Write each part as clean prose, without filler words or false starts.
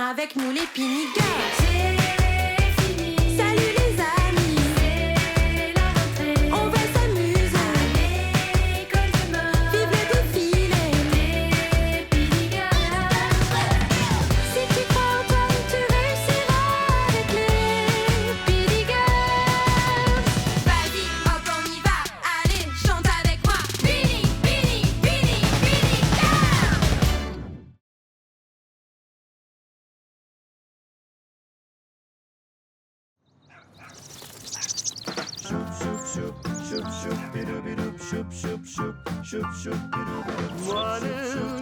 avec nous les Pini Girls. Salut les amis, on va s'amuser. Vive le défilé. Si tu crois en toi, tu réussiras avec les Pini Girls. Vas-y, hop, on y va. Allez, chante avec moi. Pini, Pini, Pini, Pini Girls.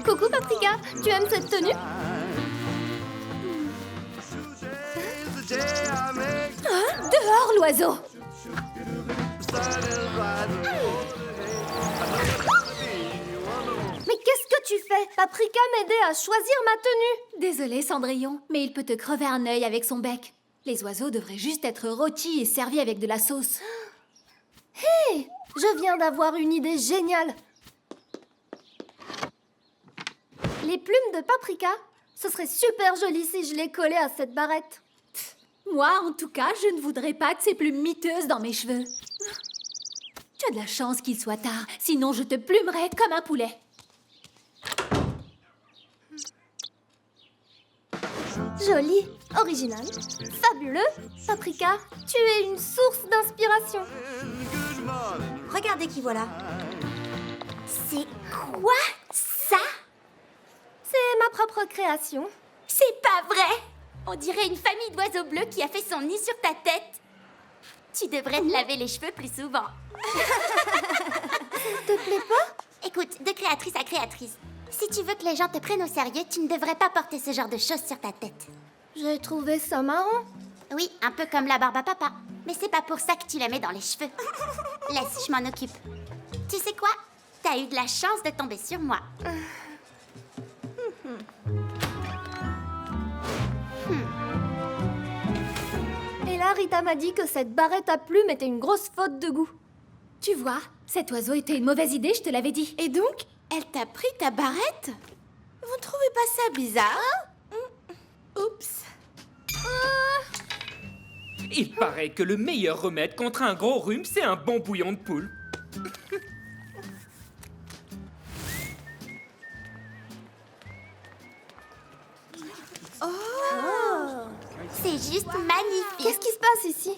Coucou Paprika, tu aimes cette tenue? Ah, dehors l'oiseau! Mais qu'est-ce que tu fais? Paprika m'aidait à choisir ma tenue. Désolée Cendrillon, mais il peut te crever un œil avec son bec. Les oiseaux devraient juste être rôtis et servis avec de la sauce. Hé! Je viens d'avoir une idée géniale. Les plumes de Paprika, ce serait super joli si je les collais à cette barrette. Moi, en tout cas, je ne voudrais pas que ces plumes miteuses dans mes cheveux. Tu as de la chance qu'il soit tard, sinon je te plumerais comme un poulet. Joli, original, fabuleux. Paprika, tu es une source d'inspiration. Regardez qui voilà. C'est quoi ça? C'est ma propre création. C'est pas vrai! On dirait une famille d'oiseaux bleus qui a fait son nid sur ta tête. Tu devrais te laver les cheveux plus souvent. Te plaît pas? Écoute, de créatrice à créatrice, si tu veux que les gens te prennent au sérieux, tu ne devrais pas porter ce genre de choses sur ta tête. J'ai trouvé ça marrant. Oui, un peu comme la barbe à papa. Mais c'est pas pour ça que tu la mets dans les cheveux. Laisse, je m'en occupe. Tu sais quoi? T'as eu de la chance de tomber sur moi. Et là, Rita m'a dit que cette barrette à plumes était une grosse faute de goût. Tu vois, cet oiseau était une mauvaise idée, je te l'avais dit. Et donc, elle t'a pris ta barrette? Vous trouvez pas ça bizarre? Oups. Il paraît que le meilleur remède contre un gros rhume, c'est un bon bouillon de poule. C'est juste magnifique. Qu'est-ce qui se passe ici?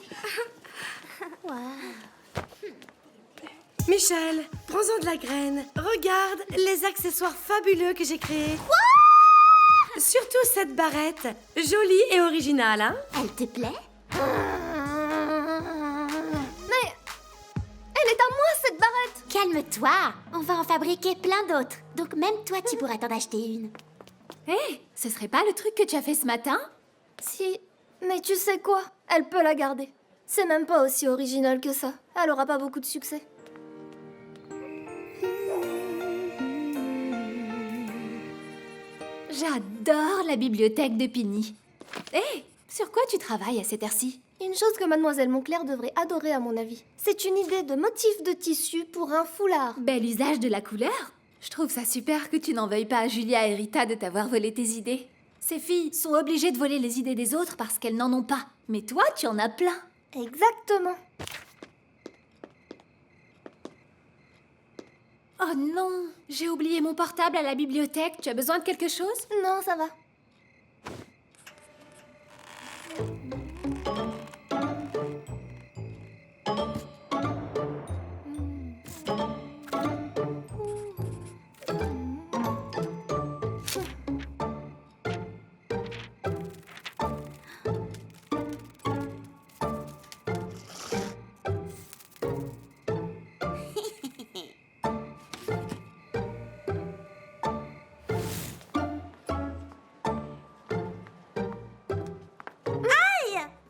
Michel, prends-en de la graine. Regarde les accessoires fabuleux que j'ai créés. Quoi? Surtout cette barrette. Jolie et originale, hein? Elle te plaît? Mais elle est à moi, cette barrette! Calme-toi. On va en fabriquer plein d'autres. Donc même toi, tu pourras t'en acheter une. Hé, ce serait pas le truc que tu as fait ce matin? Si, mais tu sais quoi? Elle peut la garder. C'est même pas aussi original que ça. Elle aura pas beaucoup de succès. J'adore la bibliothèque de Pini. Hé, sur quoi tu travailles à cette heure-ci? Une chose que Mademoiselle Montclair devrait adorer à mon avis. C'est une idée de motif de tissu pour un foulard. Bel usage de la couleur. Je trouve ça super que tu n'en veuilles pas à Julia et Rita de t'avoir volé tes idées. Ces filles sont obligées de voler les idées des autres parce qu'elles n'en ont pas. Mais toi, tu en as plein. Exactement. Oh non, j'ai oublié mon portable à la bibliothèque. Tu as besoin de quelque chose? Non, ça va.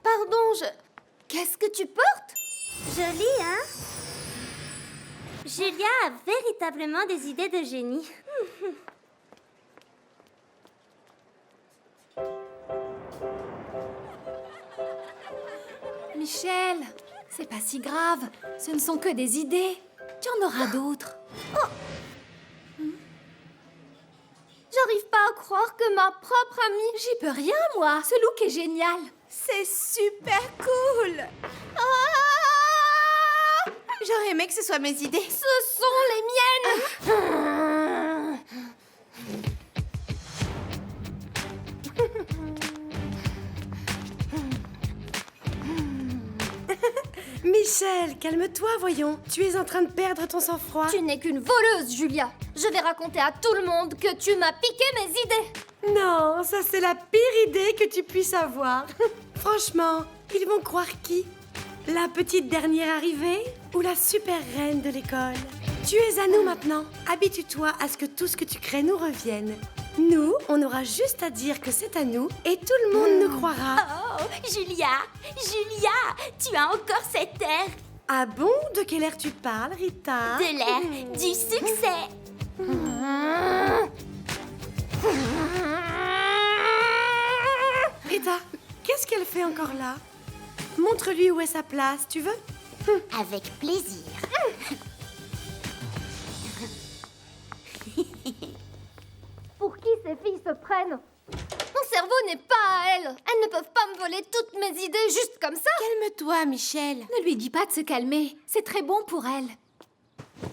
Pardon, Qu'est-ce que tu portes? Joli, hein? Julia a véritablement des idées de génie. Michel, c'est pas si grave. Ce ne sont que des idées. Tu en auras d'autres. Oh. J'arrive pas à croire croire que ma propre amie... J'y peux rien, moi. Ce look est génial. C'est super cool. J'aurais aimé que ce soit mes idées. Ce sont les miennes. Michel, calme-toi, voyons. Tu es en train de perdre ton sang-froid. Tu n'es qu'une voleuse, Julia. Je vais raconter à tout le monde que tu m'as piqué mes idées. Non, ça c'est la pire idée que tu puisses avoir. Franchement, ils vont croire qui? La petite dernière arrivée ou la super reine de l'école? Tu es à nous maintenant. Habitue-toi à ce que tout ce que tu crées nous revienne. Nous, on aura juste à dire que c'est à nous et tout le monde nous croira. Oh, Julia, tu as encore cet air Ah bon? De quel air tu parles, Rita? de l'air du succès. Rita, qu'est-ce qu'elle fait encore là? Montre-lui où est sa place, tu veux? Avec plaisir. Pour qui ces filles se prennent? Mon cerveau n'est pas à elles. Elles ne peuvent pas me voler toutes mes idées juste comme ça. Calme-toi, Michel. Ne lui dis pas de se calmer. C'est très bon pour elle.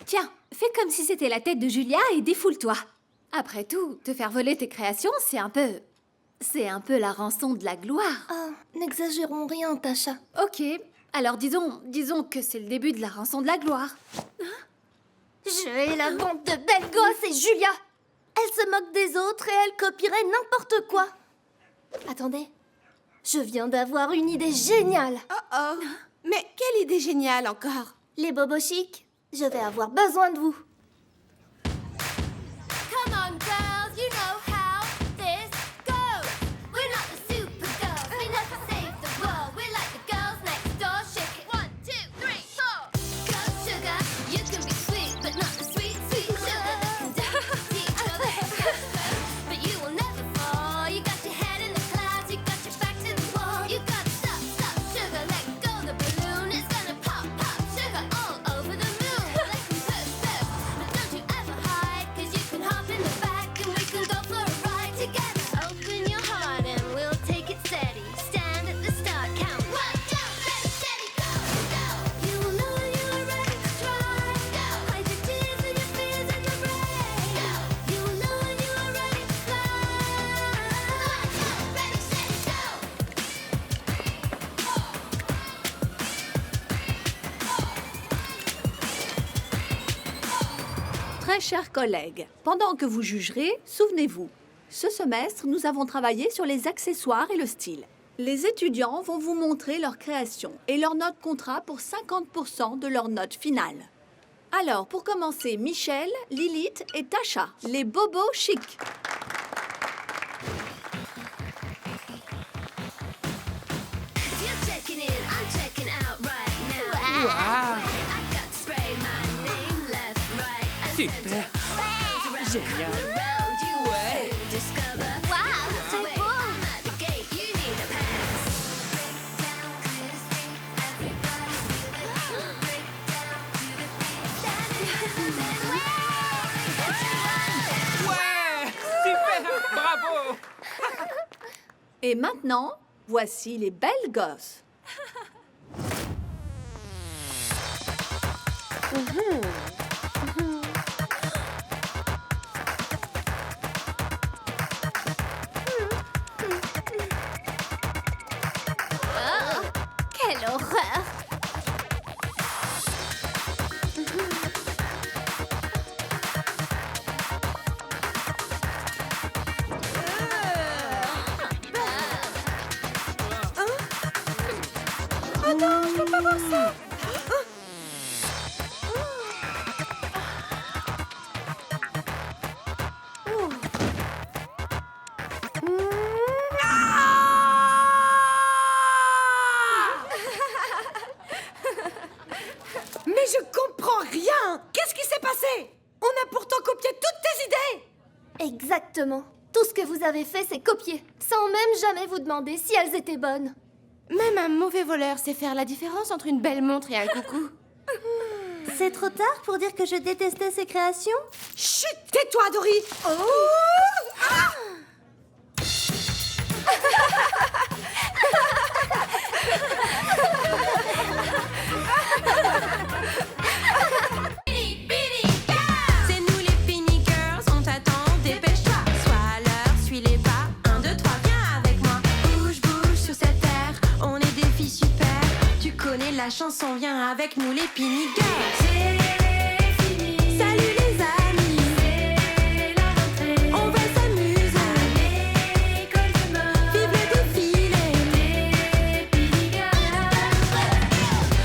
Tiens, fais comme si c'était la tête de Julia et défoule-toi. Après tout, te faire voler tes créations, c'est un peu la rançon de la gloire. N'exagérons rien, Tasha. Ok, alors disons que c'est le début de la rançon de la gloire. Je hais la bande de belles gosses et Julia. Elle se moque des autres et elle copierait n'importe quoi. Attendez, je viens d'avoir une idée géniale. Oh. Mais quelle idée géniale encore. Les bobos chics, je vais avoir besoin de vous. Come on, girls, you know how this goes. We're not the super girls, we never save the world. We're like the girls next door, shake it. 1, 2, 3, 4. Go sugar, you can be sweet, but not the sweet, sweet sugar that can teach your legs. But you will never fall. You got your head in the clouds, you got your back to the wall. You got to stop, stop, sugar, let go the balloon. It's gonna pop, pop, sugar all over the moon. Let them push, push, but don't you ever hide, 'cause you can hop in the back and we can go for a ride together. Open your heart and we'll take it steady. Stand at the start, count 1, 2, ready, steady, go, go. You will know when you are ready to try. Go. Hide your tears and your fears and your brain. Go. You will know when you are ready to fly. 1, 2, ready, steady, go. Très chers collègues, pendant que vous jugerez, souvenez-vous, ce semestre, nous avons travaillé sur les accessoires et le style. Les étudiants vont vous montrer leur création et leur note comptera pour 50% de leur note finale. Alors, pour commencer, Michel, Lilith et Tasha, les bobos chics. If you're checking in, I'm checking out right now. Wow. I got to spray my name left, right, and Super. Génial. around you will discover. Wow, c'est Wait, beau. I'm at the gate, you need a pass. Ouais. Super. Bravo. Et maintenant, voici les belles gosses. Quelle horreur! Mais je comprends rien! Qu'est-ce qui s'est passé? On a pourtant copié toutes tes idées! Exactement. Tout ce que vous avez fait, c'est copier, sans même jamais vous demander si elles étaient bonnes. Même un mauvais voleur sait faire la différence entre une belle montre et un coucou. C'est trop tard pour dire que je détestais ces créations? Chut! Tais-toi, Dory! Oh! Ah! connaît la chanson, viens avec nous les Pini Girls. Salut les amis, on va s'amuser. Vive le défilé.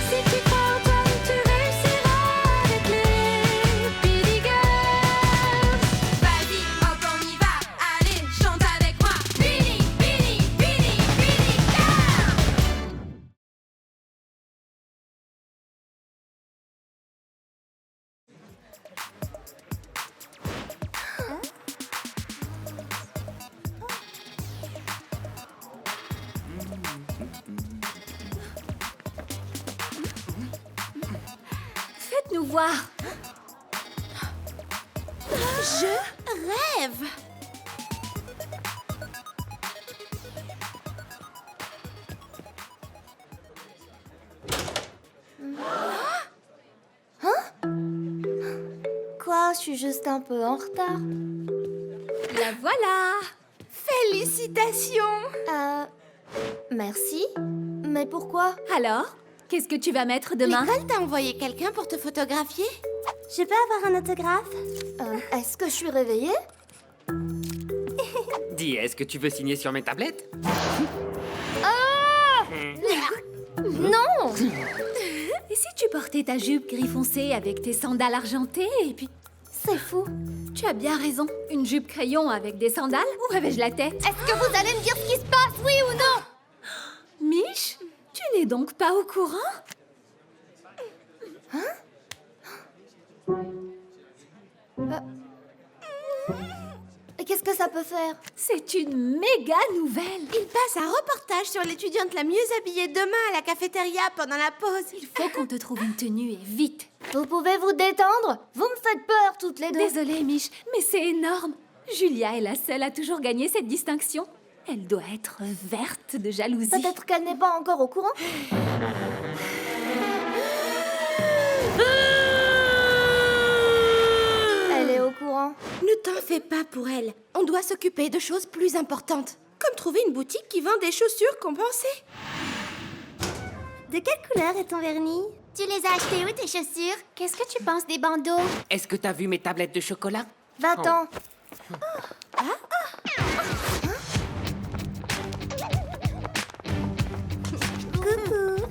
Si tu crois en toi, tu réussiras avec les Pini Girls. Vas-y, hop, on y va. Allez, chante avec moi. Pini, Pini, Pini, Pini Girls. Faites-nous voir. Rêve. Quoi, je suis juste un peu en retard. La voilà. Félicitations. Merci. Mais pourquoi? Alors, qu'est-ce que tu vas mettre demain? L'école t'a envoyé quelqu'un pour te photographier? Je peux avoir un autographe? Est-ce que je suis réveillée? Dis, est-ce que tu veux signer sur mes tablettes? Non! Et si tu portais ta jupe gris foncé avec tes sandales argentées et puis... C'est fou. Tu as bien raison. Une jupe crayon avec des sandales? Où avais-je la tête? Est-ce que vous allez me dire ce qui se passe, oui ou non? Mich, tu n'es donc pas au courant? Et qu'est-ce que ça peut faire? C'est une méga nouvelle. Il passe un reportage sur l'étudiante la mieux habillée demain à la cafétéria pendant la pause. Il faut qu'on te trouve une tenue et vite. Vous pouvez vous détendre? Vous me faites peur toutes les deux. Désolée, Mich, mais c'est énorme. Julia est la seule à toujours gagner cette distinction. Elle doit être verte de jalousie. Peut-être qu'elle n'est pas encore au courant. Elle est au courant. Ne t'en fais pas pour elle. On doit s'occuper de choses plus importantes. Comme trouver une boutique qui vend des chaussures compensées. De quelle couleur est ton vernis? Tu les as achetées où, tes chaussures? Qu'est-ce que tu penses des bandeaux? Est-ce que t'as vu mes tablettes de chocolat? Va-t'en. Coucou.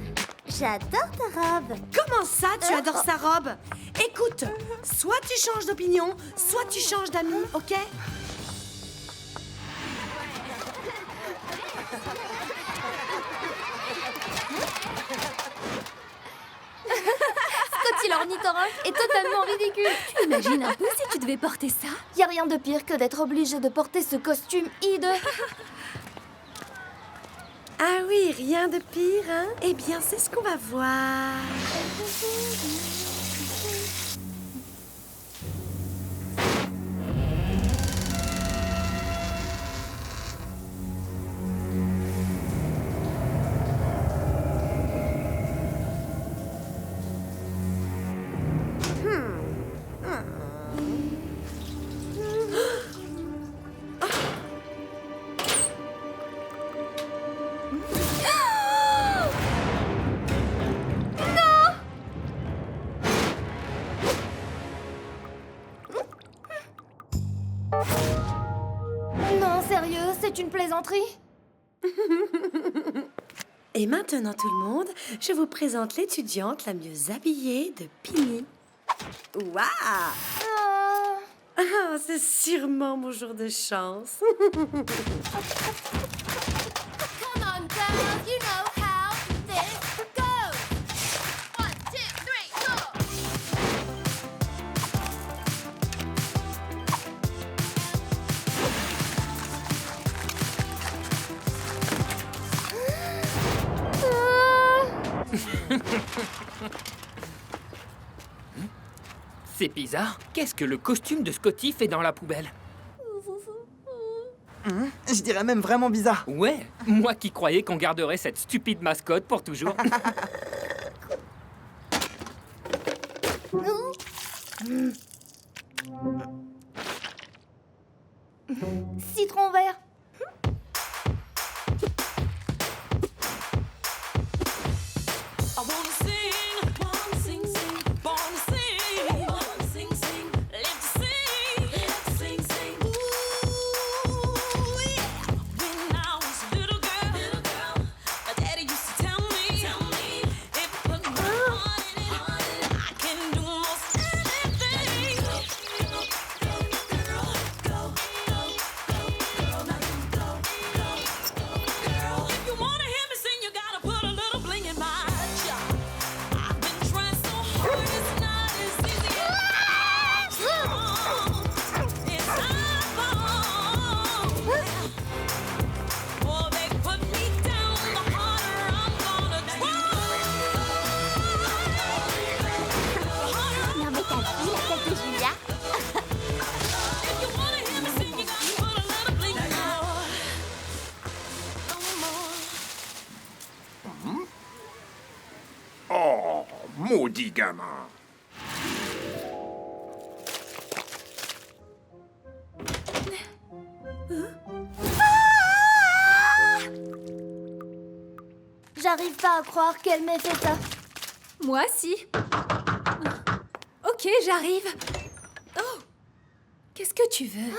J'adore ta robe. Comment ça, tu adores sa robe? Écoute, soit tu changes d'opinion, soit tu changes d'amis, ok? Scotty l'ornithorynque est totalement ridicule. Tu imagines un peu si tu devais porter ça? Y a rien de pire que d'être obligé de porter ce costume hideux. Ah oui, rien de pire, hein? Eh bien, c'est ce qu'on va voir. Non, sérieux, c'est une plaisanterie? Et maintenant, tout le monde, je vous présente l'étudiante la mieux habillée de Pini. Waouh! Ah, c'est sûrement mon jour de chance. Come on, girls, you know how this goes. 1, 2, 3, go. C'est bizarre. Qu'est-ce que le costume de Scotty fait dans la poubelle? Je dirais même vraiment bizarre. Ouais, moi qui croyais qu'on garderait cette stupide mascotte pour toujours. Citron vert. maudit gamin. J'arrive pas à croire qu'elle m'ait fait ça. Moi, si. Ok, j'arrive. Oh, qu'est-ce que tu veux?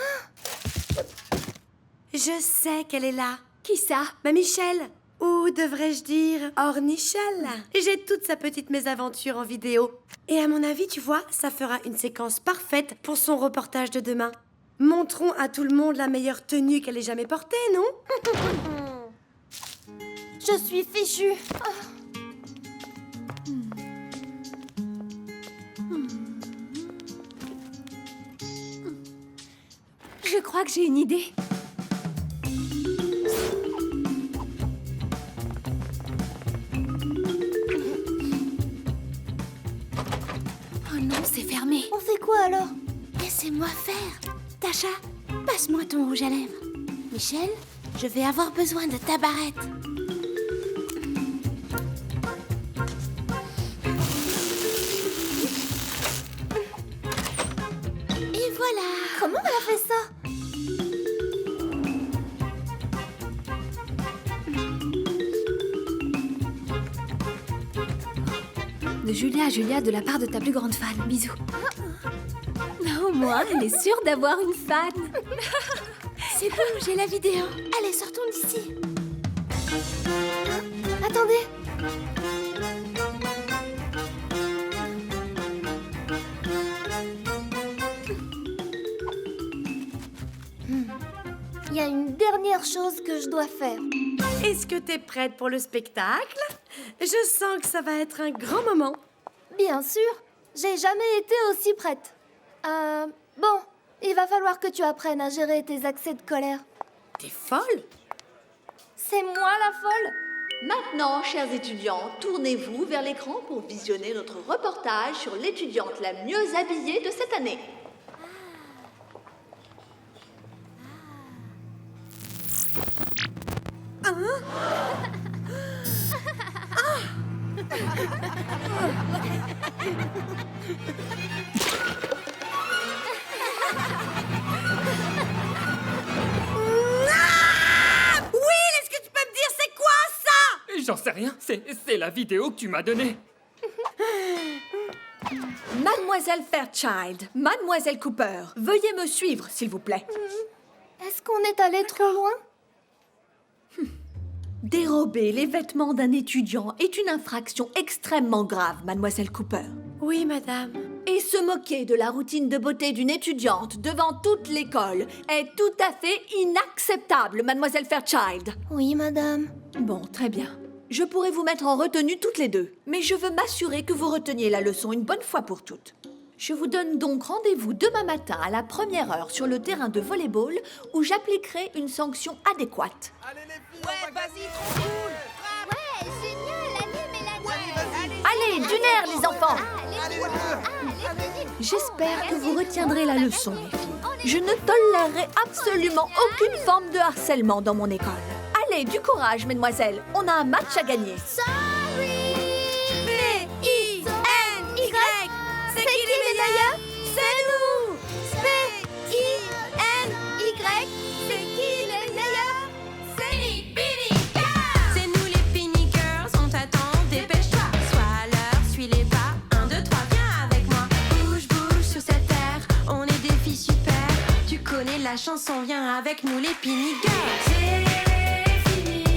Je sais qu'elle est là. Qui ça? Ma Michelle. Ou devrais-je dire Ornichelle. J'ai toute sa petite mésaventure en vidéo. Et à mon avis, tu vois, ça fera une séquence parfaite pour son reportage de demain. Montrons à tout le monde la meilleure tenue qu'elle ait jamais portée, non? Je suis fichue. Je crois que j'ai une idée. Oh non, c'est fermé. On fait quoi alors? Laissez-moi faire. Tasha, passe-moi ton rouge à lèvres. Michel, je vais avoir besoin de ta barrette. Et voilà. Comment elle a fait ça? De Julia à Julia, de la part de ta plus grande fan. Bisous. Au moins, elle est sûre d'avoir une fan. C'est bon, j'ai la vidéo. Allez, sortons d'ici. Attendez. Il y a une dernière chose que je dois faire. Est-ce que t'es prête pour le spectacle? Je sens que ça va être un grand moment. Bien sûr, j'ai jamais été aussi prête. Bon, il va falloir que tu apprennes à gérer tes accès de colère. T'es folle? C'est moi la folle? Maintenant, chers étudiants, tournez-vous vers l'écran pour visionner notre reportage sur l'étudiante la mieux habillée de cette année. Est-ce que tu peux me dire c'est quoi ça? J'en sais rien, c'est la vidéo que tu m'as donnée. Mademoiselle Fairchild, Mademoiselle Cooper, veuillez me suivre, s'il vous plaît. Est-ce qu'on est allé trop loin? Dérober les vêtements d'un étudiant est une infraction extrêmement grave, Mademoiselle Cooper. Oui, madame. Et se moquer de la routine de beauté d'une étudiante devant toute l'école est tout à fait inacceptable, Mademoiselle Fairchild. Oui, madame. Bon, très bien. Je pourrais vous mettre en retenue toutes les deux, mais je veux m'assurer que vous reteniez la leçon une bonne fois pour toutes. Je vous donne donc rendez-vous demain matin à la première heure sur le terrain de volley-ball où j'appliquerai une sanction adéquate. Allez les filles, ouais, vas-y, trop cool. Ouais, génial, allez, Mélanie. Allez, du nerf, les enfants! Allez les deux. J'espère que vous retiendrez la leçon, les filles. Je ne tolérerai absolument aucune forme de harcèlement dans mon école. Allez, du courage, mesdemoiselles. On a un match à gagner. P-I-N-Y. C'est qui les meilleurs? C'est nous. P-I-N-Y. C'est qui les meilleurs? C'est nous les Pini Girls, on t'attend, dépêche-toi. Sois à l'heure, suis les pas. 1, 2, 3, viens avec moi. Bouge, bouge sur cette terre, on est des filles super. Tu connais la chanson, viens avec nous les Pini Girls.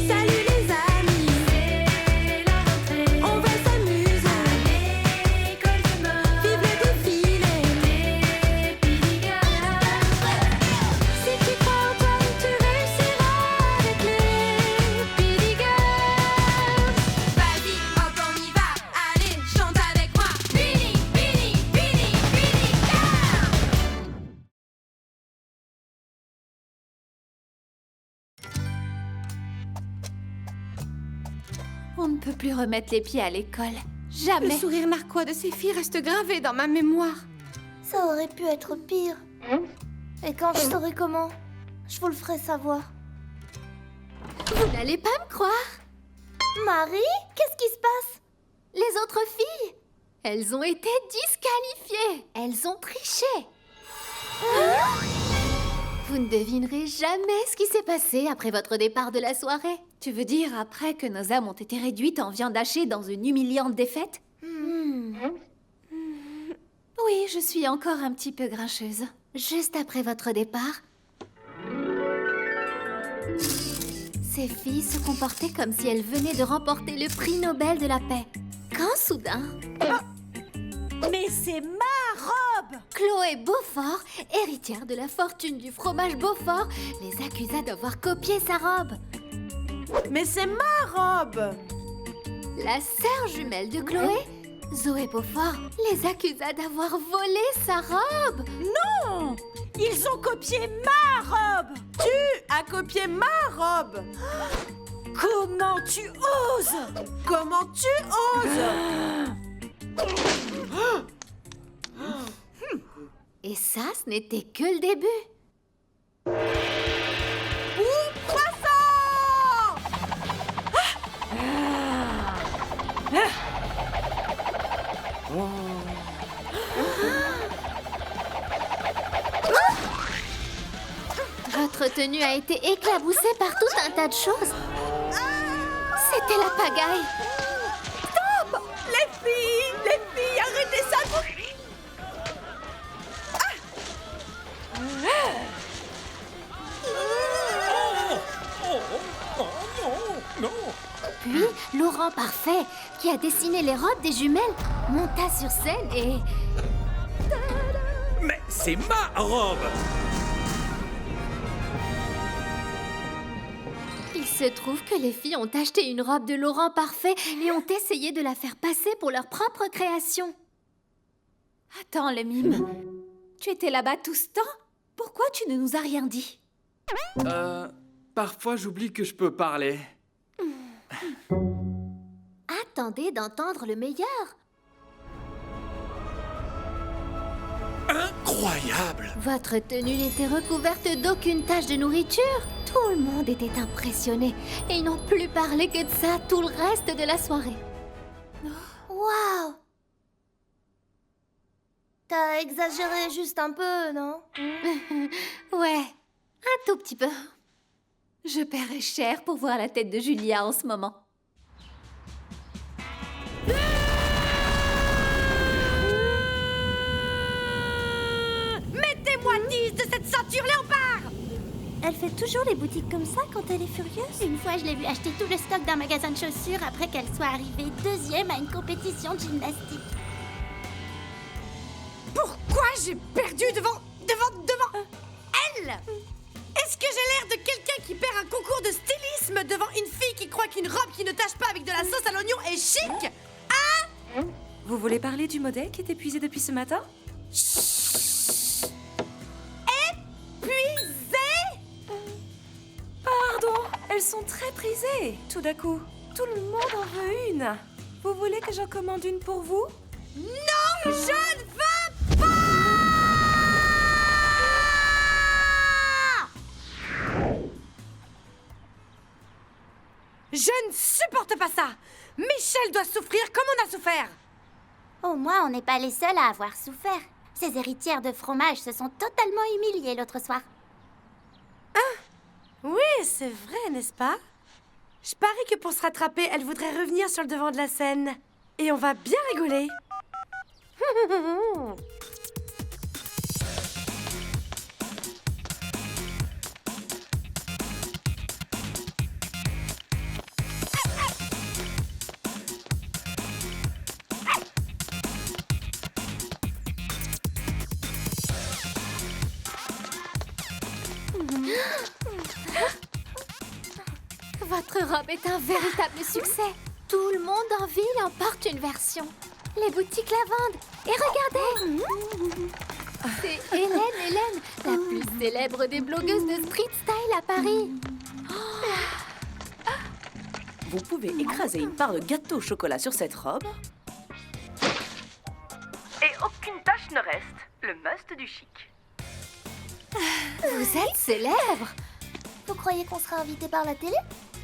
Salut les amis, c'est la rentrée. On va s'amuser à l'école demain. Vive le défilé, les Pini Girls. Si tu crois en toi, tu réussiras avec les Pini Girls. Vas-y, hop, on y va. Allez, chante avec moi. Pini, Pini, Pini, Pini Girls. On ne peut plus remettre les pieds à l'école. Le Jamais. sourire narquois de ces filles reste gravé dans ma mémoire. Ça aurait pu être pire. Et quand je saurai comment, je vous le ferai savoir. Vous n'allez pas me croire. Marie, qu'est-ce qui se passe? Les autres filles. Elles ont été disqualifiées. Elles ont triché. Vous ne devinerez jamais ce qui s'est passé après votre départ de la soirée. Tu veux dire après que nos âmes ont été réduites en viande hachée dans une humiliante défaite? Oui, je suis encore un petit peu grincheuse. Juste après votre départ, ces filles se comportaient comme si elles venaient de remporter le prix Nobel de la paix. Quand soudain, Mais c'est ma robe! Chloé Beaufort, héritière de la fortune du fromage Beaufort, les accusa d'avoir copié sa robe. Mais c'est ma robe! La sœur jumelle de Chloé, Zoé Beaufort, les accusa d'avoir volé sa robe. Non! Ils ont copié ma robe! Tu as copié ma robe! Comment tu oses? Comment tu oses? Et ça, ce n'était que le début. Croissant! Votre tenue a été éclaboussée par tout un tas de choses. C'était la pagaille. Les filles, arrêtez ça! Puis, Laurent Parfait, qui a dessiné les robes des jumelles, monta sur scène et... Mais c'est ma robe! Il se trouve que les filles ont acheté une robe de Laurent Parfait et ont essayé de la faire passer pour leur propre création. Attends, le mime. Tu étais là-bas tout ce temps? Pourquoi tu ne nous as rien dit? Parfois j'oublie que je peux parler. Attendez d'entendre le meilleur. Incroyable! Votre tenue n'était recouverte d'aucune tache de nourriture. Tout le monde était impressionné et ils n'ont plus parlé que de ça tout le reste de la soirée. Waouh! T'as exagéré juste un peu, non? Ouais, un tout petit peu. Je paierais cher pour voir la tête de Julia en ce moment. Mettez-moi 10 de cette ceinture léopard! Elle fait toujours les boutiques comme ça quand elle est furieuse. Une fois, je l'ai vue acheter tout le stock d'un magasin de chaussures après qu'elle soit arrivée deuxième à une compétition de gymnastique. Pourquoi j'ai perdu devant elle? Est-ce que j'ai l'air de quelqu'un qui perd un concours de stylisme devant une fille qui croit qu'une robe qui ne tache pas avec de la sauce à l'oignon est chic? Hein? Vous voulez parler du modèle qui est épuisé depuis ce matin? Pardon, elles sont très prisées. Tout d'un coup, tout le monde en veut une. Vous voulez que j'en commande une pour vous? Non, je ne veux pas! Je ne supporte pas ça. Michel doit souffrir comme on a souffert. Au moins, on n'est pas les seuls à avoir souffert. Ces héritières de fromage se sont totalement humiliées l'autre soir. Oui, c'est vrai, n'est-ce pas? Je parie que pour se rattraper, elle voudrait revenir sur le devant de la scène. Et on va bien rigoler. Votre robe est un véritable succès. Tout le monde en ville en porte une version. Les boutiques la vendent. Et regardez! C'est Hélène, la plus célèbre des blogueuses de street style à Paris. Vous pouvez écraser une part de gâteau au chocolat sur cette robe. Et aucune tache ne reste. Le must du chic. Vous êtes célèbre. Vous croyez qu'on sera invité par la télé?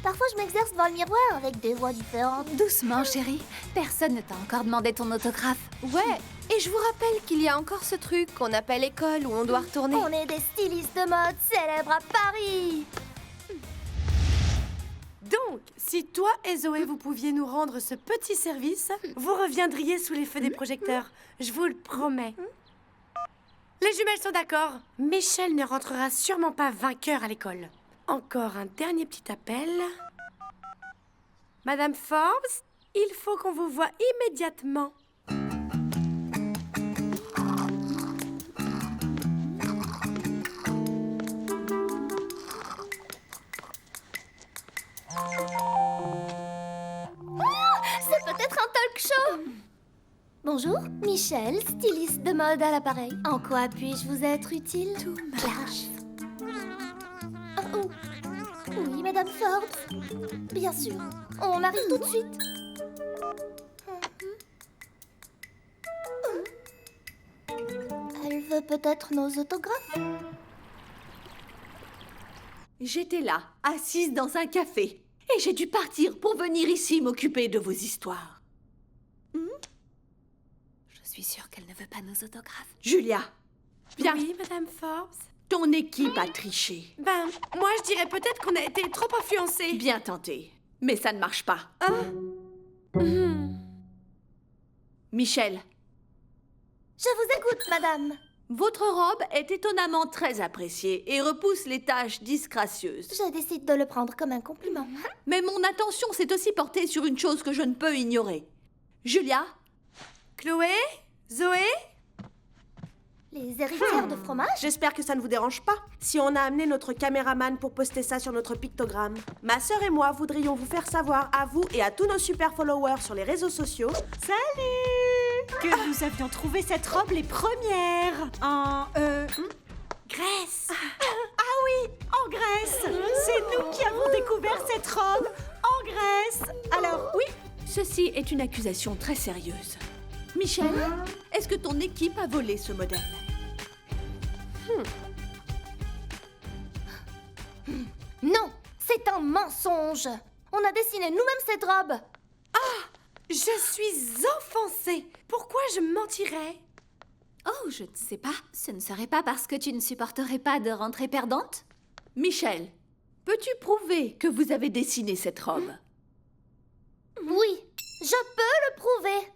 Parfois, je m'exerce devant le miroir avec des voix différentes. Doucement, chérie. Personne ne t'a encore demandé ton autographe. Ouais, et je vous rappelle qu'il y a encore ce truc qu'on appelle école où on doit retourner. On est des stylistes de mode célèbres à Paris. Donc, si toi et Zoé, vous pouviez nous rendre ce petit service, vous reviendriez sous les feux des projecteurs. Je vous le promets. Les jumelles sont d'accord. Michel ne rentrera sûrement pas vainqueur à l'école. Encore un dernier petit appel. Madame Forbes, il faut qu'on vous voie immédiatement. C'est peut-être un talk show. Bonjour, Michel, styliste de mode à l'appareil. En quoi puis-je vous être utile? Tout marche. Oui, Madame Forbes. Bien sûr. On arrive tout de suite. Elle veut peut-être nos autographes? J'étais là, assise dans un café. Et j'ai dû partir pour venir ici m'occuper de vos histoires. Je suis sûre qu'elle ne veut pas nos autographes. Julia, viens. Oui, Madame Forbes. Ton équipe a triché. Ben, moi, je dirais peut-être qu'on a été trop influencés. Bien tenté. Mais ça ne marche pas. Michel, Je vous écoute, madame. votre robe est étonnamment très appréciée et repousse les taches disgracieuses. Je décide de le prendre comme un compliment. Mais mon attention s'est aussi portée sur une chose que je ne peux ignorer. Julia, Chloé? Zoé? Les héritières de fromage? J'espère que ça ne vous dérange pas si on a amené notre caméraman pour poster ça sur notre pictogramme. Ma sœur et moi voudrions vous faire savoir à vous et à tous nos super followers sur les réseaux sociaux. Salut! Que nous avions trouvé cette robe les premières en... Grèce! Ah oui, en Grèce! C'est nous qui avons découvert cette robe en Grèce! Alors, oui, ceci est une accusation très sérieuse. Michel, est-ce que ton équipe a volé ce modèle? Non, c'est un mensonge. On a dessiné nous-mêmes cette robe. Je suis offensée. Pourquoi je mentirais? Oh, je ne sais pas. Ce ne serait pas parce que tu ne supporterais pas de rentrer perdante? Michel, peux-tu prouver que vous avez dessiné cette robe? Oui, je peux le prouver.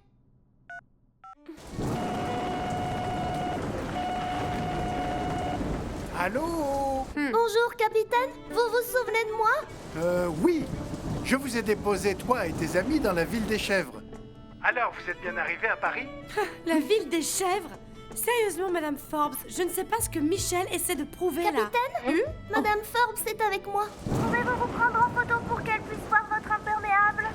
Allô? Bonjour, capitaine. Vous vous souvenez de moi? Oui. Je vous ai déposé, toi et tes amis, dans la ville des chèvres. Alors, vous êtes bien arrivés à Paris? La ville des chèvres? Sérieusement, Madame Forbes, je ne sais pas ce que Michel essaie de prouver là. Capitaine, Madame Forbes est avec moi. Pouvez-vous vous prendre en photo pour qu'elle puisse voir votre imperméable?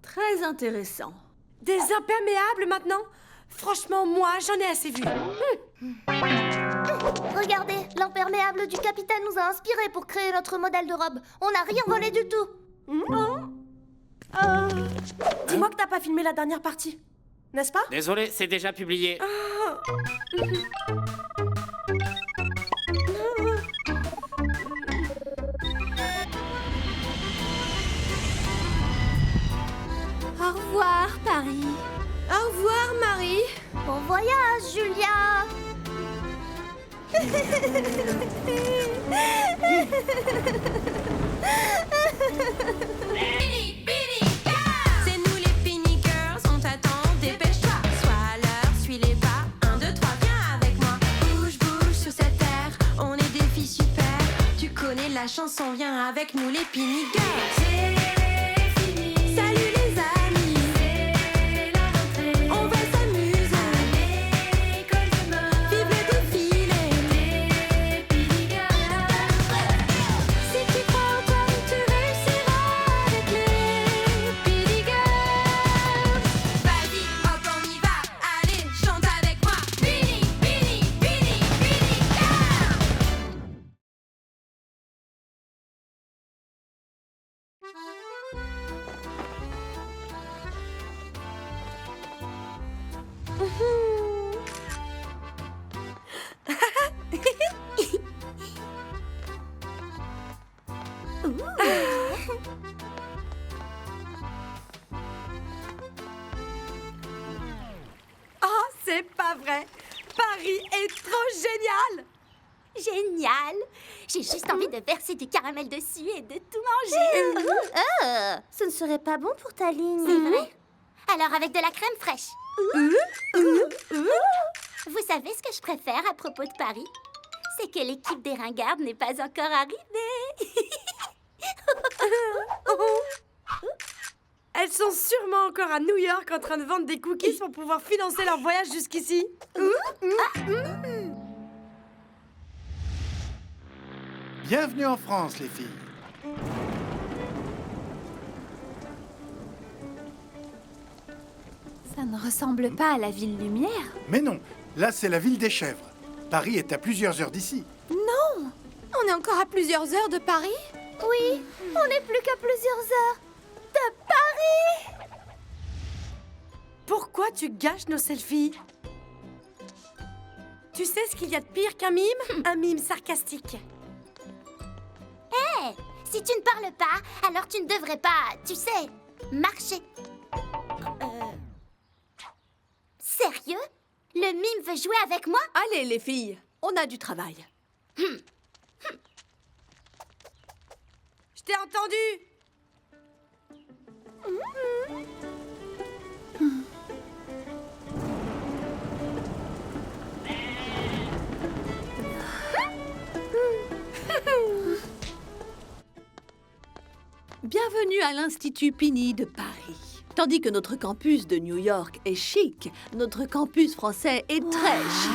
Très intéressant. Des imperméables maintenant? Franchement, moi, j'en ai assez vu. Regardez, l'imperméable du capitaine nous a inspirés pour créer notre modèle de robe. On n'a rien volé du tout. Dis-moi que t'as pas filmé la dernière partie, n'est-ce pas? Désolé, c'est déjà publié. Au revoir, Paris. Au revoir, Marie. Bon voyage, Julia. C'est nous les Pini Girls, on t'attend, dépêche-toi. Sois à l'heure, suis les pas. 1, 2, 3, viens avec moi. Bouge, bouge sur cette terre, on est des filles super. Tu connais la chanson, viens avec nous les Pini Girls. C'est fini. Salut les amis. C'est la rentrée. On va s'amuser. À l'école de mode. Vive le défilé. Les Pini Girls. Si tu crois en toi, tu réussiras avec les Pini Girls. Vas-y, hop, on y va. Allez, chante avec moi. Pini, Pini, Pini, Pini Girls. C'est trop génial! Génial! J'ai juste envie de verser du caramel dessus et de tout manger. Ce ne serait pas bon pour ta ligne. C'est vrai. Alors avec de la crème fraîche. Vous savez ce que je préfère à propos de Paris? C'est que l'équipe des ringardes n'est pas encore arrivée. Elles sont sûrement encore à New York en train de vendre des cookies pour pouvoir financer leur voyage jusqu'ici. Bienvenue en France, les filles. Ça ne ressemble pas à la ville lumière. Mais non, là c'est la ville des chèvres. Paris est à plusieurs heures d'ici. Non! On est encore à plusieurs heures de Paris? Oui, on n'est plus qu'à plusieurs heures de Paris. Pourquoi tu gâches nos selfies? Tu sais ce qu'il y a de pire qu'un mime? Un mime sarcastique. Hé, si tu ne parles pas, alors tu ne devrais pas, tu sais, marcher. Sérieux? Le mime veut jouer avec moi? Allez, les filles, on a du travail. Je t'ai entendu. Bienvenue à l'Institut Pini de Paris. Tandis que notre campus de New York est chic, notre campus français est très chic.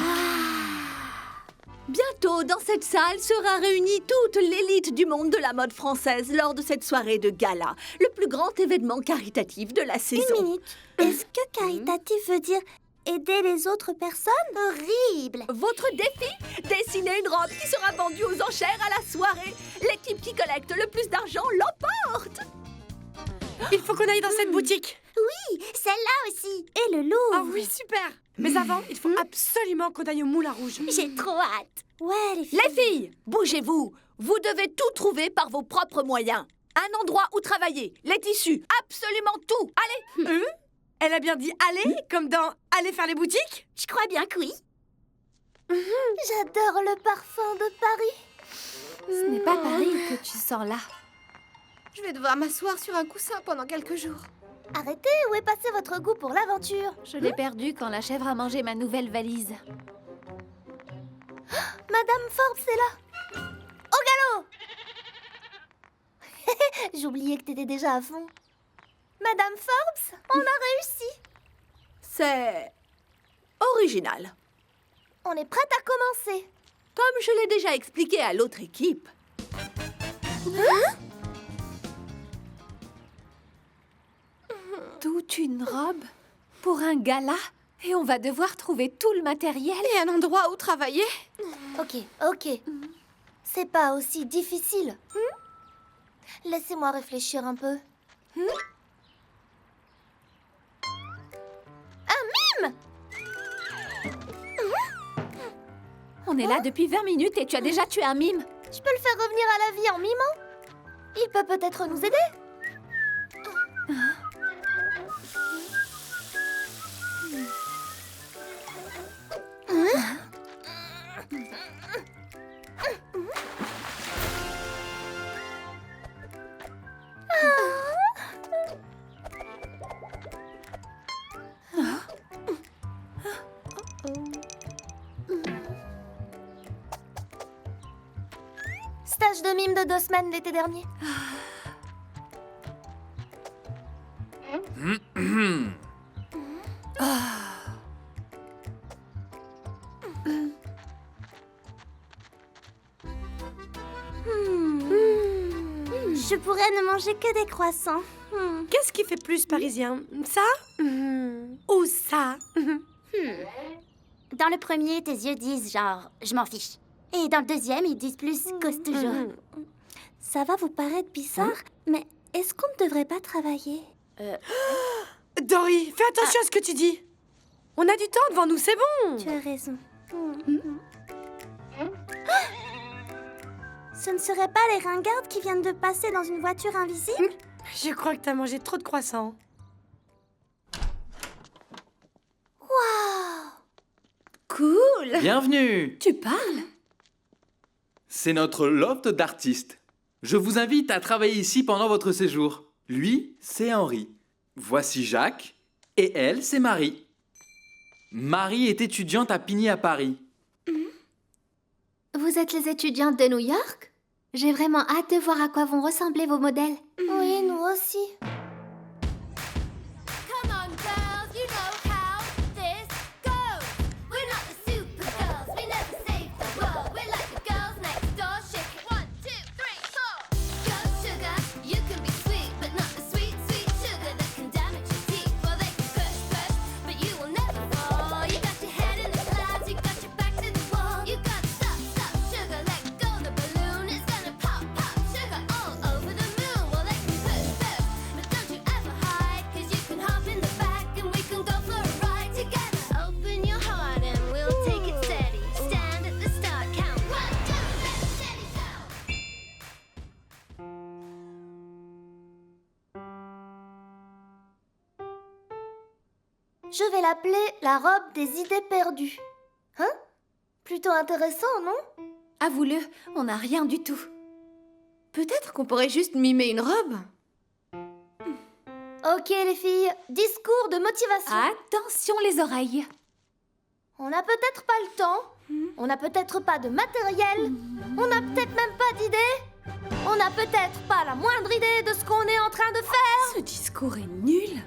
Bientôt, dans cette salle sera réunie toute l'élite du monde de la mode française lors de cette soirée de gala, le plus grand événement caritatif de la saison. Une minute. Est-ce que caritatif veut dire aider les autres personnes? Horrible. Votre défi? Dessiner une robe qui sera vendue aux enchères à la soirée. L'équipe qui collecte le plus d'argent l'emporte. Il faut qu'on aille dans cette boutique. Oui, celle-là aussi. Et le Louvre. Ah oui, super. Mais avant, il faut absolument qu'on aille au Moulin Rouge. J'ai trop hâte. Ouais, les filles. Les filles, bougez-vous. Vous devez tout trouver par vos propres moyens. Un endroit où travailler, les tissus, absolument tout. Allez. Elle a bien dit aller, comme dans aller faire les boutiques? Je crois bien que oui. J'adore le parfum de Paris. Ce n'est pas Paris que tu sens là. Je vais devoir m'asseoir sur un coussin pendant quelques jours. Arrêtez, où est passé votre goût pour l'aventure? Je l'ai perdu quand la chèvre a mangé ma nouvelle valise. Madame Forbes est là. Au galop. J'oubliais que t'étais déjà à fond. Madame Forbes, on a réussi. C'est original. On est prête à commencer. Comme je l'ai déjà expliqué à l'autre équipe. Toute une robe pour un gala et on va devoir trouver tout le matériel. Et un endroit où travailler? Ok. C'est pas aussi difficile. Laissez-moi réfléchir un peu. Un mime! On est là depuis 20 minutes et tu as déjà tué un mime. Je peux le faire revenir à la vie en mimant. Il peut peut-être nous aider. Stage de mime de 2 semaines l'été dernier. Je pourrais ne manger que des croissants. Qu'est-ce qui fait plus parisien? Ça? Ou ça? Dans le premier, tes yeux disent genre « je m'en fiche ». Et dans le deuxième, ils disent plus « cause toujours ». Ça va vous paraître bizarre, mais est-ce qu'on ne devrait pas travailler? Dory, fais attention à ce que tu dis. On a du temps devant nous, c'est bon. Tu as raison. Ce ne seraient pas les ringardes qui viennent de passer dans une voiture invisible? Je crois que t'as mangé trop de croissants. Waouh! Cool. cool! Bienvenue! Tu parles? C'est notre loft d'artistes. Je vous invite à travailler ici pendant votre séjour. Lui, c'est Henri. Voici Jacques. Et elle, c'est Marie. Marie est étudiante à Pigny à Paris. Vous êtes les étudiantes de New York? J'ai vraiment hâte de voir à quoi vont ressembler vos modèles. Oui, nous aussi. Come on, girls, you know how this goes. We're not the super girls, we never save the world. We're like the girls next door, shake it 1, 2, 3, 4. Go sugar, you can be sweet, but not the sweet, sweet sugar that can damage your teeth. Well, they can push, push, but you will never fall. You got your head in the clouds, you got your back to the wall. You got stop, stop, sugar, let go the balloon. It's gonna pop, pop, sugar all over the moon. Well, they can push, push, but don't you ever hide, 'cause you can hop in the back and we can go for a ride together. Open your heart and we'll take it steady. Stand at the start, count 1, 2, let's steady go. Je vais l'appeler la robe des idées perdues. Hein? Plutôt intéressant, non? Avoue-le, on n'a rien du tout. Peut-être qu'on pourrait juste mimer une robe. Ok, les filles, discours de motivation. Attention les oreilles. On n'a peut-être pas le temps, on n'a peut-être pas de matériel, on n'a peut-être même pas d'idée, on n'a peut-être pas la moindre idée de ce qu'on est en train de faire. Ce discours est nul.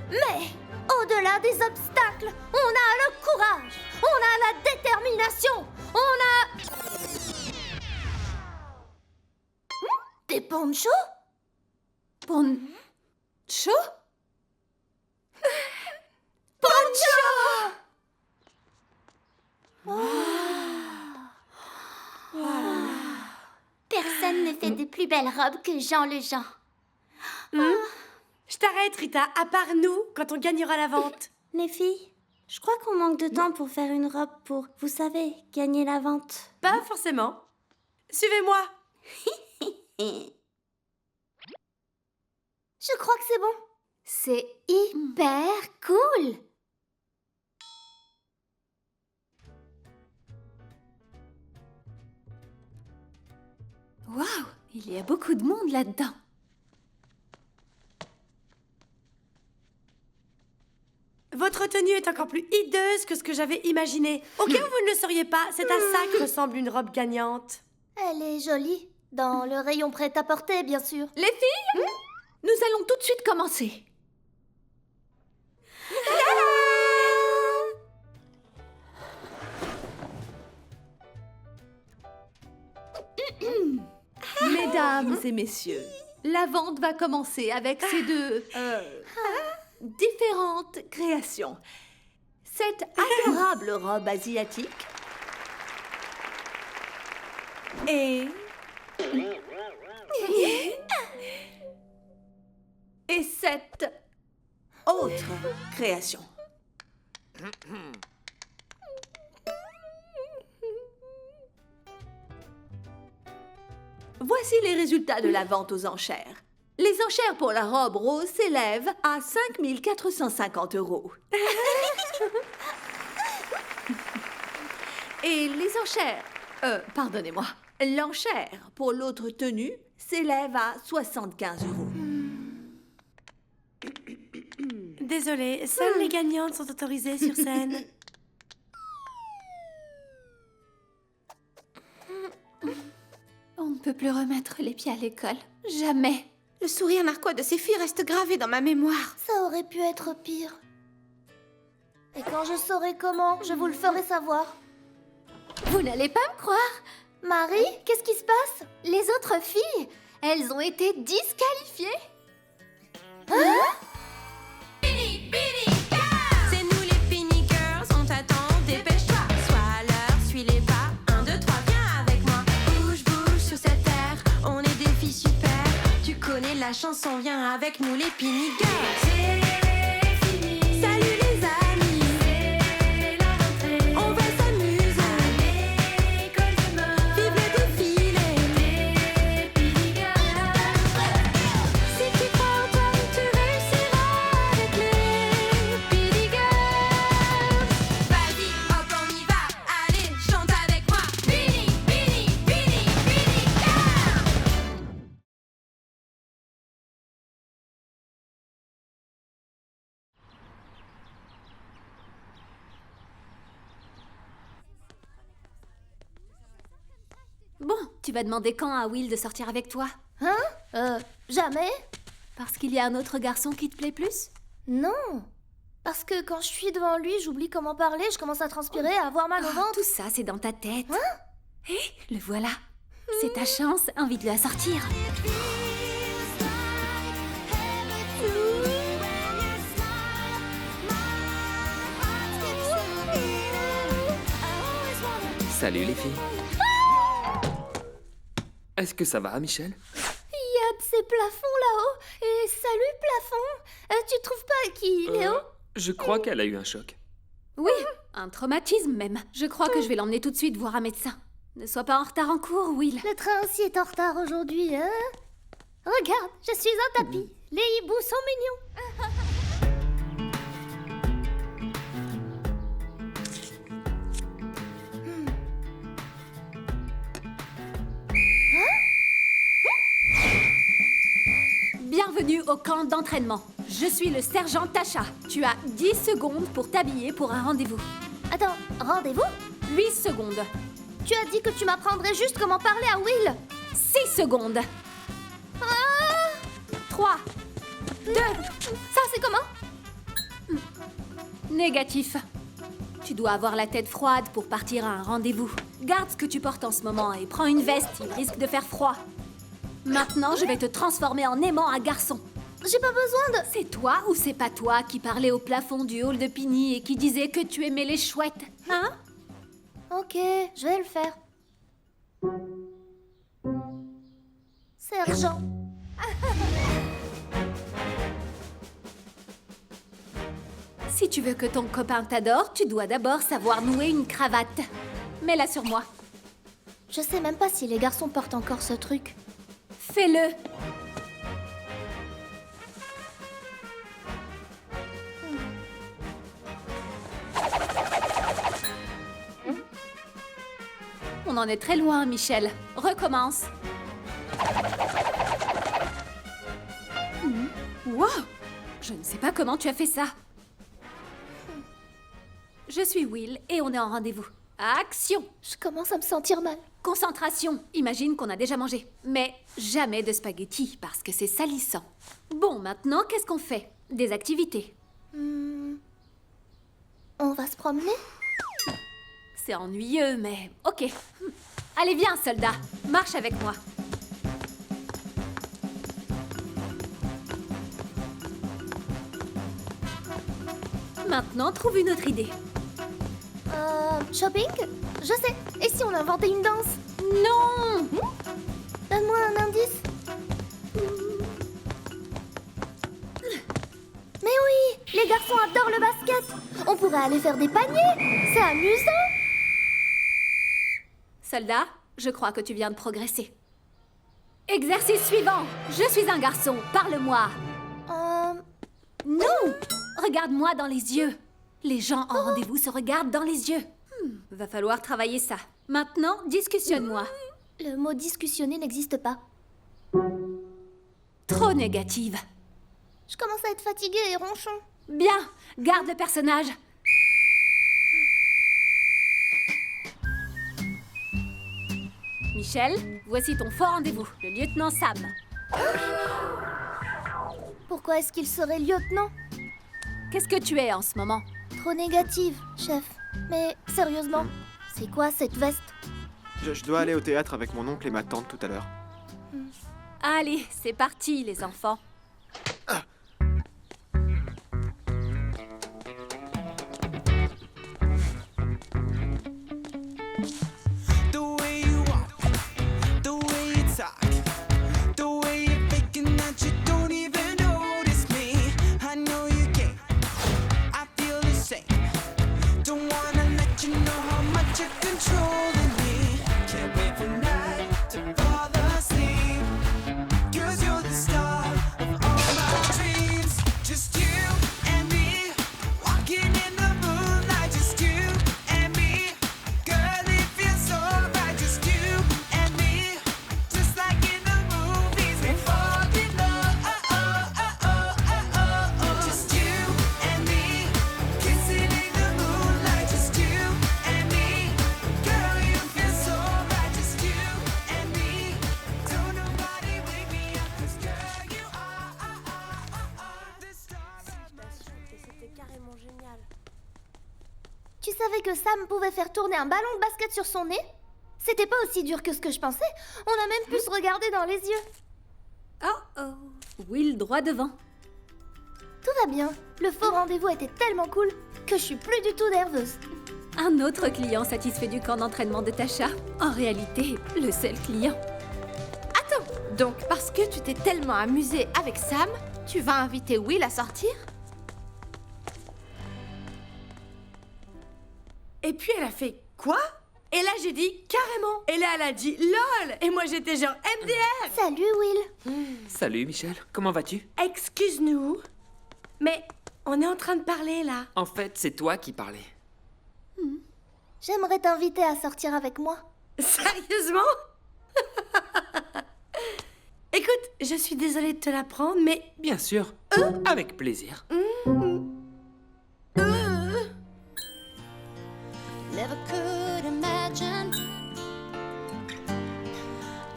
Mais, au-delà des obstacles, on a le courage, on a la détermination, on a... Des ponchos? Poncho? Poncho! Personne ne fait de plus belles robes que Jean le Jean. Je t'arrête, Rita, à part nous, quand on gagnera la vente. Les filles, je crois qu'on manque de temps pour faire une robe pour, vous savez, gagner la vente. Pas forcément. Suivez-moi. Je crois que c'est bon. C'est hyper cool. Waouh, il y a beaucoup de monde là-dedans. Votre tenue est encore plus hideuse que ce que j'avais imaginé. Au cas où vous ne le sauriez pas, c'est à ça que ressemble une robe gagnante. Elle est jolie. Dans le rayon prêt-à-porter, bien sûr. Les filles, nous allons tout de suite commencer. Mesdames et messieurs, la vente va commencer avec ces deux différentes créations. Cette adorable robe asiatique et cette autre création. Voici les résultats de la vente aux enchères. Les enchères pour la robe rose s'élèvent à 5 450 €. Et les enchères... pardonnez-moi. L'enchère pour l'autre tenue s'élève à 75 €. Désolée, seules les gagnantes sont autorisées sur scène. On ne peut plus remettre les pieds à l'école. Jamais. Le sourire narquois de ces filles reste gravé dans ma mémoire. Ça aurait pu être pire. Et quand je saurai comment, je vous le ferai savoir. Vous n'allez pas me croire. Marie, qu'est-ce qui se passe? Les autres filles, elles ont été disqualifiées. Hein? C'est nous les Pini Girls, on t'attend, dépêche-toi. Sois à l'heure, suis les pas. 1, 2, 3, viens avec moi. Bouge, bouge sur cette terre, on est des filles super. Tu connais la chanson, viens avec nous les Pini Girls. C'est fini. Salut les amis. C'est la rentrée. On va s'amuser. À l'école demain. Vive le défilé. Les Pini Girls. Si tu crois en toi, tu réussiras avec les Pini Girls. Tu vas demander quand à Will de sortir avec toi? Jamais? Parce qu'il y a un autre garçon qui te plaît plus? Non. Parce que quand je suis devant lui, j'oublie comment parler, je commence à transpirer, à avoir mal au ventre. Tout ça, c'est dans ta tête. Hé, le voilà. C'est ta chance, invite-le à sortir. Salut les filles. Est-ce que ça va, Michel? Il y a de ces plafonds là-haut. Et salut, plafond. Tu trouves pas qu'il est haut? Je crois qu'elle a eu un choc. Oui, un traumatisme même. Je crois que je vais l'emmener tout de suite voir un médecin. Ne sois pas en retard en cours, Will. Le train aussi est en retard aujourd'hui, hein? Regarde, je suis un tapis. Les hiboux sont mignons. Bienvenue au camp d'entraînement. Je suis le sergent Tasha. Tu as 10 secondes pour t'habiller pour un rendez-vous. Attends, rendez-vous? 8 secondes. Tu as dit que tu m'apprendrais juste comment parler à Will. 6 secondes. 3, 2... Ça, c'est comment? Négatif. Tu dois avoir la tête froide pour partir à un rendez-vous. Garde ce que tu portes en ce moment et prends une veste, il risque de faire froid. Maintenant, je vais te transformer en aimant un garçon. J'ai pas besoin de... C'est toi ou c'est pas toi qui parlait au plafond du hall de Pigny et qui disait que tu aimais les chouettes, hein? Ok, je vais le faire. Sergent. Si tu veux que ton copain t'adore, tu dois d'abord savoir nouer une cravate. Mets-la sur moi. Je sais même pas si les garçons portent encore ce truc. Fais-le. On en est très loin, Michel. Recommence. Wow! Je ne sais pas comment tu as fait ça. Je suis Will et on est en rendez-vous. Action! Je commence à me sentir mal. Concentration. Imagine qu'on a déjà mangé. Mais jamais de spaghettis parce que c'est salissant. Bon, maintenant, qu'est-ce qu'on fait? Des activités. On va se promener? C'est ennuyeux, mais ok. Allez, viens, soldat. Marche avec moi. Maintenant, trouve une autre idée. Shopping? Je sais. Et si on inventait une danse? Non! Donne-moi un indice. Mais oui! Les garçons adorent le basket. On pourrait aller faire des paniers. C'est amusant. Soldat, je crois que tu viens de progresser. Exercice suivant. Je suis un garçon. Parle-moi. Non! Regarde-moi dans les yeux. Les gens en rendez-vous se regardent dans les yeux. Va falloir travailler ça. Maintenant, discussionne-moi. Le mot discussionner n'existe pas. Trop négative. Je commence à être fatiguée et ronchon. Bien, garde le personnage. Michel, voici ton faux rendez-vous, le lieutenant Sam. Pourquoi est-ce qu'il serait lieutenant? Qu'est-ce que tu es en ce moment? Trop négative, chef. Mais sérieusement, c'est quoi cette veste? Je dois aller au théâtre avec mon oncle et ma tante tout à l'heure. Allez, c'est parti, les enfants. Tu savais que Sam pouvait faire tourner un ballon de basket sur son nez? C'était pas aussi dur que ce que je pensais. On a même pu se regarder dans les yeux. Oh oh. Will droit devant. Tout va bien. Le faux rendez-vous était tellement cool que je suis plus du tout nerveuse. Un autre client satisfait du camp d'entraînement de Tasha. En réalité, le seul client. Attends, donc parce que tu t'es tellement amusée avec Sam, tu vas inviter Will à sortir? Et puis elle a fait quoi? Et là j'ai dit carrément. Et là elle a dit LOL. Et moi j'étais genre MDR. Salut Will. Salut Michel, comment vas-tu? Excuse-nous, mais on est en train de parler là. En fait, c'est toi qui parlais. J'aimerais t'inviter à sortir avec moi. Sérieusement? Écoute, je suis désolée de te l'apprendre, mais... Bien sûr, avec plaisir. Never could imagine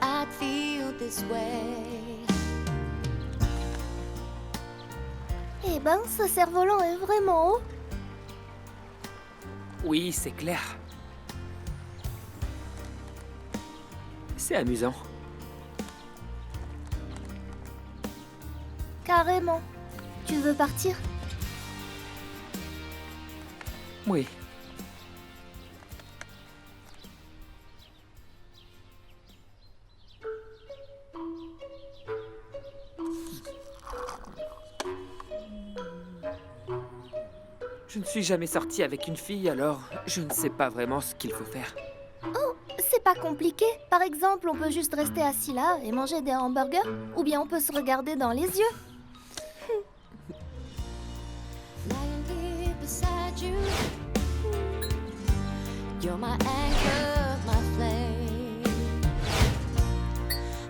I'd feel this way. Eh ben, ce cerf-volant est vraiment haut. Oui, c'est clair. C'est amusant. Carrément. Tu veux partir? Oui. Je ne suis jamais sortie avec une fille, alors je ne sais pas vraiment ce qu'il faut faire. Oh, c'est pas compliqué. Par exemple, on peut juste rester assis là et manger des hamburgers. Ou bien on peut se regarder dans les yeux. Lying here beside you, you're my anchor, my flame.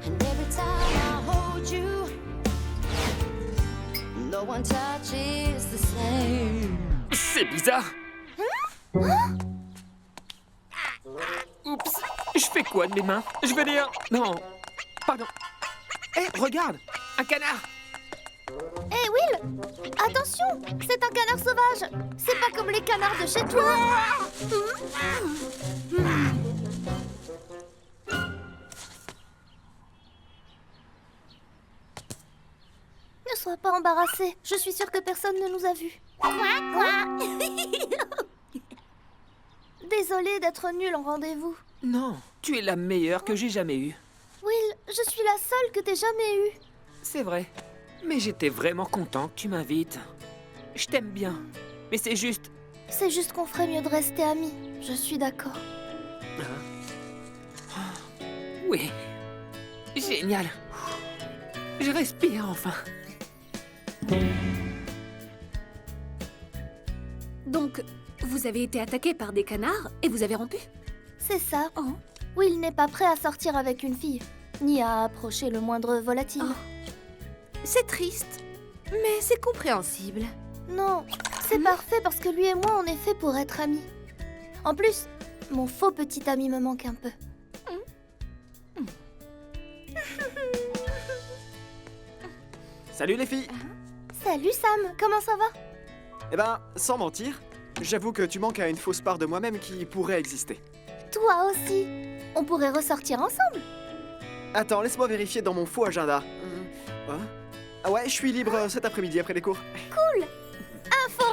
And every time I hold you, no one touches the same. C'est bizarre. Oups, je fais quoi de mes mains? Je veux dire... Non, pardon. Hé, regarde, un canard. Hé Will, attention, c'est un canard sauvage. C'est pas comme les canards de chez toi. Ne sois pas embarrassé. Je suis sûre que personne ne nous a vus. Désolée d'être nulle en rendez-vous. Non, tu es la meilleure que j'ai jamais eue. Will, je suis la seule que t'aies jamais eue. C'est vrai, mais j'étais vraiment content que tu m'invites. Je t'aime bien, mais c'est juste... C'est juste qu'on ferait mieux de rester amis. Je suis d'accord. Oui, génial. Je respire enfin. Donc, vous avez été attaqué par des canards et vous avez rompu? C'est ça. Oh. Will n'est pas prêt à sortir avec une fille, ni à approcher le moindre volatile. C'est triste, mais c'est compréhensible. Non, c'est parfait parce que lui et moi, on est fait pour être amis. En plus, mon faux petit ami me manque un peu. Salut les filles. Salut Sam, comment ça va? Eh ben, sans mentir, j'avoue que tu manques à une fausse part de moi-même qui pourrait exister. Toi aussi. On pourrait ressortir ensemble. Attends, laisse-moi vérifier dans mon faux agenda. Ah ouais, je suis libre cet après-midi après les cours. Cool. Un faux